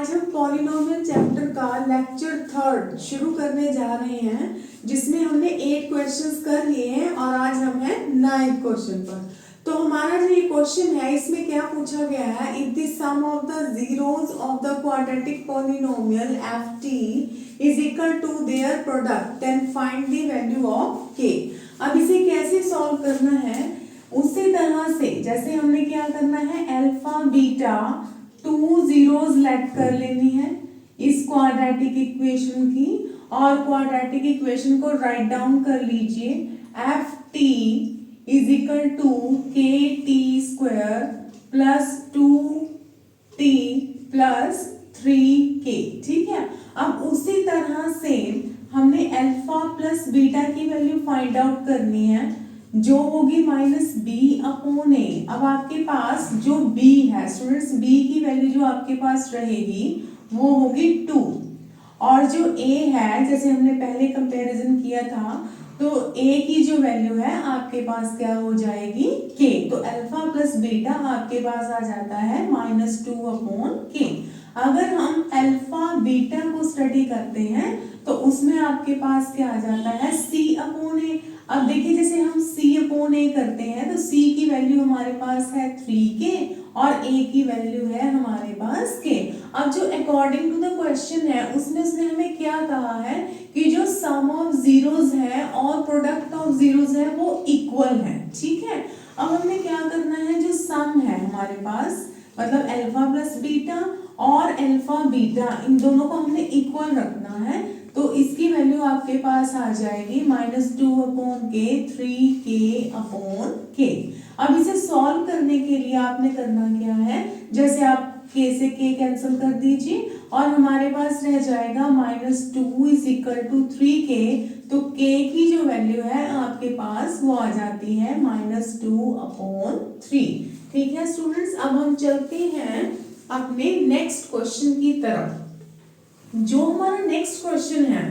आज हम polynomial chapter का लेक्चर 3 शुरू करने जा रहे हैं, जिसमें हमने 8 क्वेश्चंस कर लिए हैं और आज हम हैं 9th क्वेश्चन पर। तो हमारा जो ये क्वेश्चन है इसमें क्या पूछा गया है, if the sum of the zeros of the quadratic polynomial ft is equal to their product then find the value of k। अब इसे कैसे सॉल्व करना है, उसी तरह से जैसे हमने क्या करना है, अल्फा बीटा 2 जीरोस लेट कर लेनी है इस क्वाड्रेटिक इक्वेशन की, और क्वाड्रेटिक इक्वेशन को राइट डाउन कर लीजिए, F T is equal to K T square plus 2t plus 3k। ठीक है, अब उसी तरह से हमने अल्फा प्लस बीटा की वैल्यू फाइंड आउट करनी है, जो होगी माइनस बी अपॉन ए। अब आपके पास जो b है स्टूडेंट्स, b की वैल्यू जो आपके पास रहेगी वो होगी 2, और जो a है जैसे हमने पहले कंपैरिजन किया था, तो a की जो वैल्यू है आपके पास क्या हो जाएगी, k। तो अल्फा प्लस बीटा आपके पास आ जाता है -2 अपॉन k। अगर हम अल्फा बीटा को स्टडी करते हैं तो उसमें आपके पास क्या आ जाता है, c अपॉन a। अब देखिए जैसे हम c अपॉन a करते हैं तो c की वैल्यू हमारे पास है 3k और a की वैल्यू है हमारे पास k। अब जो अकॉर्डिंग टू द क्वेश्चन है उसमें उसने हमें क्या कहा है कि जो सम ऑफ जीरोस है और प्रोडक्ट ऑफ जीरोस है वो इक्वल है। ठीक है, अब हमें क्या करना है, जो सम है हमारे पास मतलब अल्फा प्लस बीटा और अल्फा बीटा, इन दोनों को हमने इक्वल रखना है। तो इसकी वैल्यू आपके पास आ जाएगी -2 upon k 3k upon k। अब इसे सॉल्व करने के लिए आपने करना क्या है, जैसे आप k से k कैंसिल कर दीजिए और हमारे पास रह जाएगा -2 इज इक्वल टू 3k। तो k की जो वैल्यू है आपके पास वो आ जाती है -2 अपॉन 3। ठीक है स्टूडेंट्स, अब हम चलते हैं अपने नेक्स्ट क्वेश्चन की तरफ। जो हमारा नेक्स्ट क्वेश्चन है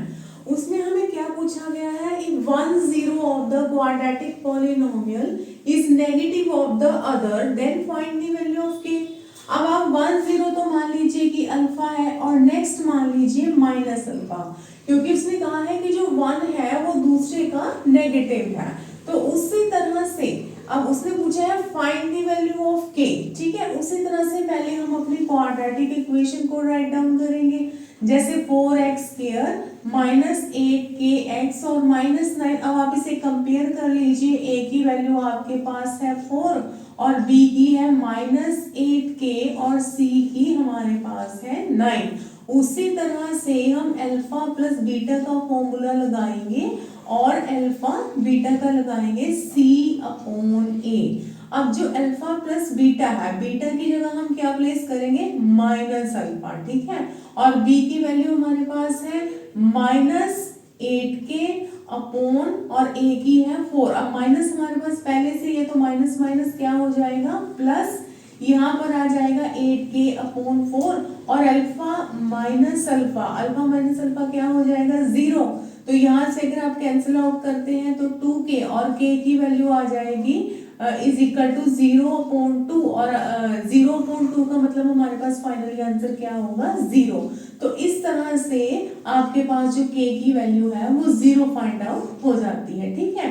उसमें हमें क्या पूछा गया है, if one zero of the quadratic polynomial is negative of the other than find the value of k। अब आप 1 0 तो मान लीजिए कि अल्फा है और नेक्स्ट मान लीजिए माइनस अल्फा, क्योंकि उसने कहा है कि जो 1 है वो दूसरे का नेगेटिव है। तो उसी तरह से अब उसने पूछा है find the value of k। ठीक है, उसी तरह से पहले हम अपनी क्वाड्रेटिक इक्वेशन को राइट डाउन करेंगे, जैसे 4x स्क्वायर माइनस 8kx और -9। अब आप इसे कंपेयर कर लीजिए, a की वैल्यू आपके पास है 4 और b की है -8k और c की हमारे पास है 9। उसी तरह से हम अल्फा प्लस बीटा का फॉर्मूला लगाएंगे और अल्फा बीटा का लगाएंगे c अपॉन a। अब जो अल्फा प्लस बीटा है, बीटा की जगह हम क्या प्लेस करेंगे, माइनस अल्फा। ठीक है, और b की वैल्यू हमारे पास है -8k अपॉन और a की है 4। अब माइनस हमारे पास पहले से ये, तो माइनस माइनस क्या हो जाएगा, प्लस यहाँ पर आ जाएगा 8k अपॉन 4 और alpha minus alpha, alpha minus alpha क्या हो जाएगा, 0। तो यहाँ से अगर आप कैंसिल आउट करते हैं तो 2k और k की वैल्यू आ जाएगी इज इक्वल टू 0 अपॉन 2 और 0 अपॉन 2 का मतलब हमारे पास फाइनली आंसर क्या होगा, 0। तो इस तरह से आपके पास जो k की वैल्यू है वो 0 फाइंड आउट हो जाती है। ठीक है,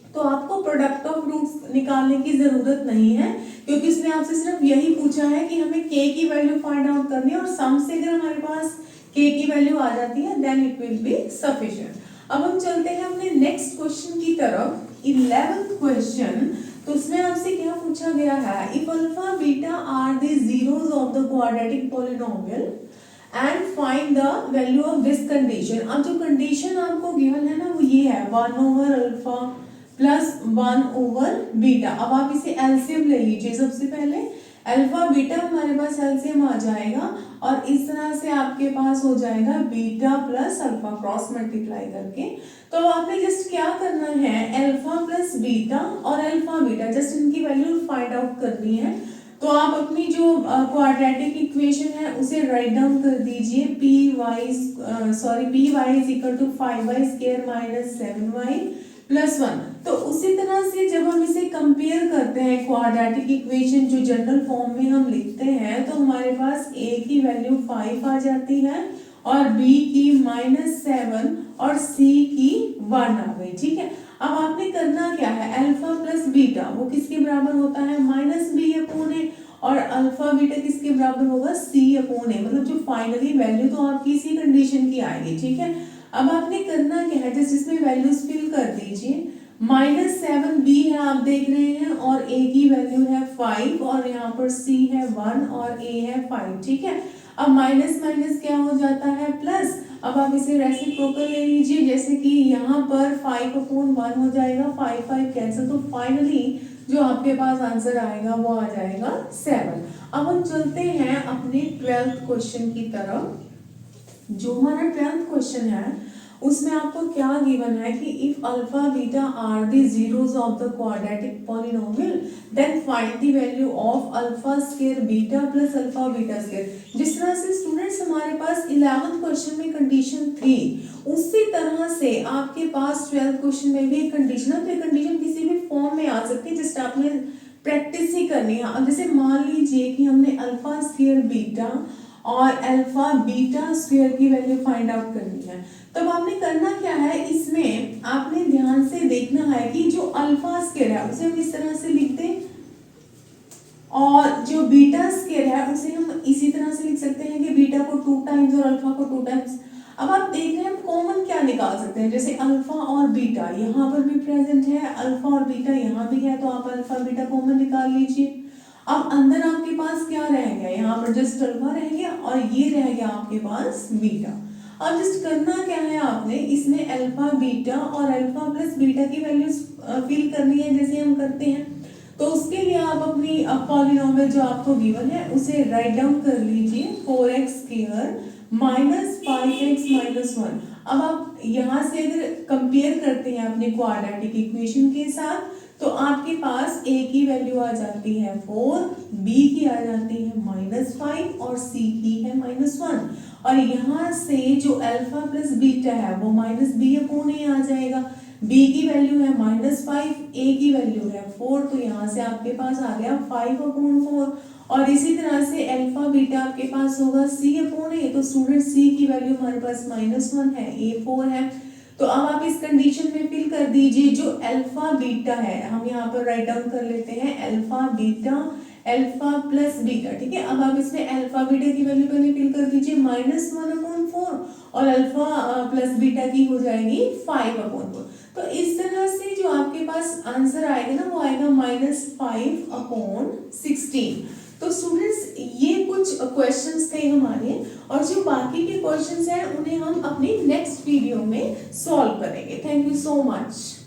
तो आपको प्रोडक्ट ऑफ रूट्स निकालने की जरूरत नहीं है, क्योंकि इसने आपसे सिर्फ यही पूछा है कि हमें k की वैल्यू फाइंड आउट करनी है, और सम से अगर हमारे पास k की वैल्यू आ जाती है then it will be sufficient. अब हम चलते हैं अपने नेक्स्ट क्वेश्चन की तरफ, 11th क्वेश्चन। तो उसमें आपसे क्या पूछा गया है, if alpha beta are the zeros of the quadratic polynomial and find the value of this condition. अब जो कंडीशन आपको गिवन है ना वो ये है 1 over alpha plus 1 over beta. अब आप इसे एलसीएम ले लीजिए, सबसे पहले अल्फा बीटा हमारे पास एलसीएम आ जाएगा और इस तरह से आपके पास हो जाएगा beta plus alpha cross multiply करके। तो आपने जस्ट क्या करना है, अल्फा प्लस बीटा और अल्फा बीटा जस्ट इनकी वैल्यू फाइंड आउट करनी है। तो आप अपनी जो क्वाड्रेटिक इक्वेशन है उसे राइट डाउन कर दीजिए, py is equal to 5y square minus 7y plus 1। तो उसी तरह से जब हम इसे कंपेयर करते हैं क्वाड्रेटिक इक्वेशन जो जनरल फॉर्म में हम लिखते हैं, तो हमारे पास a की वैल्यू 5 आ जाती है और b की -7 और c की 1 आ गई। ठीक है, अब आपने करना क्या है, अल्फा प्लस बीटा वो किसके बराबर होता है, -b/a, और अल्फा बीटा किसके बराबर होगा, c/a, मतलब जो फाइनली वैल्यू तो आपकी इसी कंडीशन की आएगी। ठीक है, अब आपने करना क्या है, जस्ट इसमें वैल्यूज फिल कर दीजिए। -7b है आप देख रहे हैं, और a की वैल्यू है 5 और यहाँ पर c है 1 और a है 5। ठीक है, अब माइनस माइनस क्या हो जाता है, प्लस। अब आप इसे रेसिप्रोकल ले लीजिए, जैसे कि यहाँ पर 5/1 हो जाएगा, 5 5 कैंसिल, तो फाइनली जो आपके पास आंसर आएगा वो आ जाएगा 7। अब हम चलते हैं अपने 12th क्वेश्चन की तरफ। जो हमारा 12th क्वेश्चन है उसमें आपको क्या गिवन है कि if alpha beta are the zeros of the quadratic polynomial then find the value of alpha square beta plus alpha beta square. जिस तरह से स्टूडेंट्स हमारे पास 11th क्वेश्चन में कंडीशन थी, उसी तरह से आपके पास 12th क्वेश्चन में भी एक कंडीशन है। तो ये कंडीशन किसी भी फॉर्म में आ सकती है, जस्ट आपने प्रैक्टिस ही करनी है। अब जैसे मान लीजिए कि हमने अल्फा स्क्वायर बीटा और अल्फा बीटा स्क्वायर की वैल्यू फाइंड आउट करनी है, तब आपने करना क्या है, इसमें आपने ध्यान से देखना है कि जो अल्फा स्क्वायर है उसे हम इस तरह से लिख दें, और जो बीटा स्क्वायर है उसे हम इसी तरह से लिख सकते हैं कि बीटा को 2 टाइम्स और अल्फा को 2 टाइम्स। अब आप देख रहे हैं हम कॉमन क्या निकाल सकते हैं, जैसे अल्फा और बीटा यहाँ पर भी प्रेजेंट है, अल्फा और बीटा यहाँ भी है, तो आप अल्फा बीटा कॉमन निकाल लीजिए। अब अंदर आपके पास क्या रह गया, यहाँ पर जस्ट अल्फा रह गया और ये रह गया आपके पास बीटा। अब जस्ट करना क्या है, आपने इसमें अल्फा बीटा और अल्फा प्लस बीटा की वैल्यूज फिल करनी है जैसे हम करते हैं। तो उसके लिए आप अपनी पॉलिनोमियल जो आपको गिवन है उसे राइट डाउन कर लीजिए, 4x² -5x -1। अब आप यहाँ से अगर कंपेयर करते हैं अपने क्वाड्रेटिक इक्वेशन के साथ, तो आपके पास a की वैल्यू आ जाती है 4, b की आ जाती है -5 और c की है -1, और यहाँ से जो अल्फा प्लस बीटा है वो -b/a आ जाएगा। b की वैल्यू है -5, a की वैल्यू है 4, तो यहाँ से आपके पास आ गया 5/4, और इसी तरह से अल्फा बीटा आपके पास होगा c/a, तो स्टूडेंट c की वैल्यू हमारे पास -1 है, a 4 है। तो अब आप इस कंडीशन में फिल कर दीजिए जो अल्फा बीटा है, हम यहाँ पर राइट डाउन कर लेते हैं alpha beta alpha plus beta. ठीक है, अब आप इसमें अल्फा बीटा की वैल्यू पहले फिल कर दीजिए -1/4, और अल्फा प्लस बीटा की हो जाएगी 5/4। तो इस तरह से जो आपके पास आंसर आएगा ना, वो आएगा -5/16। तो स्टूडेंट्स ये कुछ क्वेश्चंस थे हमारे, और जो बाकी के क्वेश्चंस हैं उन्हें हम अपनी नेक्स्ट वीडियो में सॉल्व करेंगे। Thank you so much.